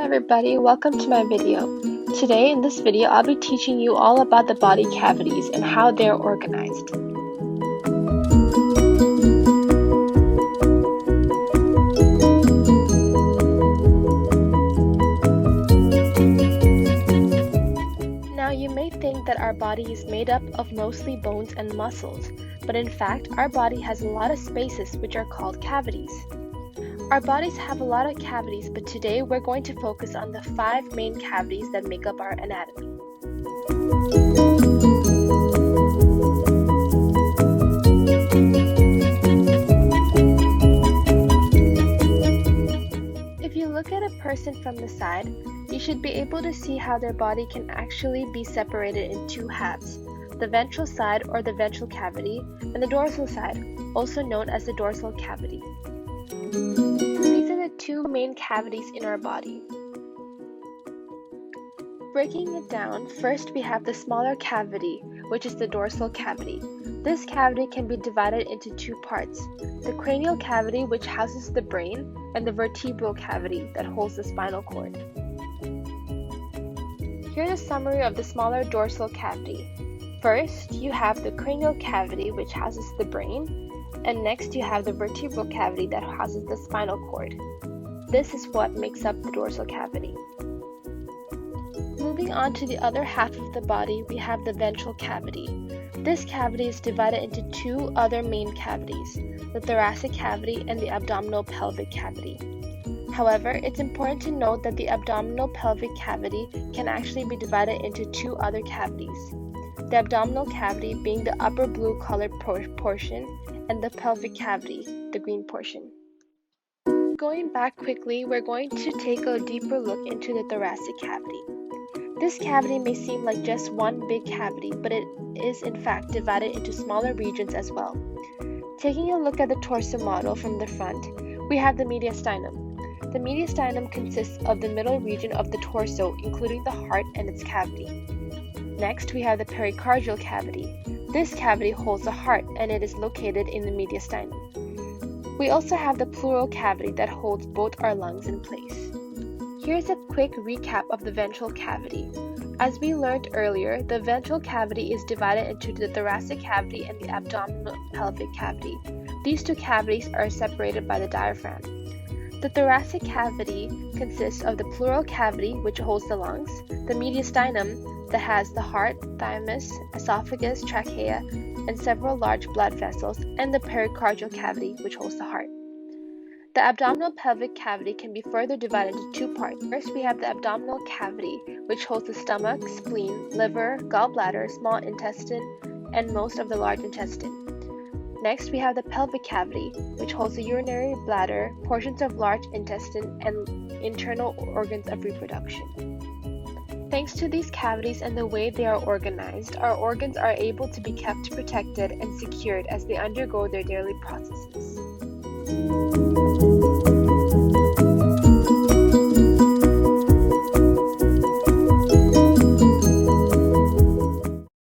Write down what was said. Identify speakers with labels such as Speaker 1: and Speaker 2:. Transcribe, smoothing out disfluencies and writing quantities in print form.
Speaker 1: everybody, welcome to my video. Today in this video, I'll be teaching you all about the body cavities and how they're organized. Now you may think that our body is made up of mostly bones and muscles, but in fact, our body has a lot of spaces which are called cavities. Our bodies have a lot of cavities, but today we're going to focus on the 5 main cavities that make up our anatomy. If you look at a person from the side, you should be able to see how their body can actually be separated in 2 halves, the ventral side or the ventral cavity, and the dorsal side, also known as the dorsal cavity. These are the 2 main cavities in our body. Breaking it down, first we have the smaller cavity, which is the dorsal cavity. This cavity can be divided into 2 parts, the cranial cavity, which houses the brain, and the vertebral cavity that holds the spinal cord. Here's a summary of the smaller dorsal cavity. First, you have the cranial cavity, which houses the brain, and next you have the vertebral cavity that houses the spinal cord. This is what makes up the dorsal cavity. Moving on to the other half of the body, we have the ventral cavity. This cavity is divided into 2 other main cavities, the thoracic cavity and the abdominal pelvic cavity. However, it's important to note that the abdominal pelvic cavity can actually be divided into 2 other cavities, the abdominal cavity being the upper blue colored portion and the pelvic cavity, the green portion. Going back quickly, we're going to take a deeper look into the thoracic cavity. This cavity may seem like just one big cavity, but it is in fact divided into smaller regions as well. Taking a look at the torso model from the front, we have the mediastinum. The mediastinum consists of the middle region of the torso, including the heart and its cavity. Next, we have the pericardial cavity. This cavity holds the heart and it is located in the mediastinum. We also have the pleural cavity that holds both our lungs in place. Here's a quick recap of the ventral cavity. As we learned earlier, the ventral cavity is divided into the thoracic cavity and the abdominal pelvic cavity. These 2 cavities are separated by the diaphragm. The thoracic cavity consists of the pleural cavity, which holds the lungs, the mediastinum that has the heart, thymus, esophagus, trachea, and several large blood vessels, and the pericardial cavity, which holds the heart. The abdominal pelvic cavity can be further divided into 2 parts. First, we have the abdominal cavity, which holds the stomach, spleen, liver, gallbladder, small intestine, and most of the large intestine. Next, we have the pelvic cavity, which holds the urinary bladder, portions of large intestine, and internal organs of reproduction. Thanks to these cavities and the way they are organized, our organs are able to be kept protected and secured as they undergo their daily processes.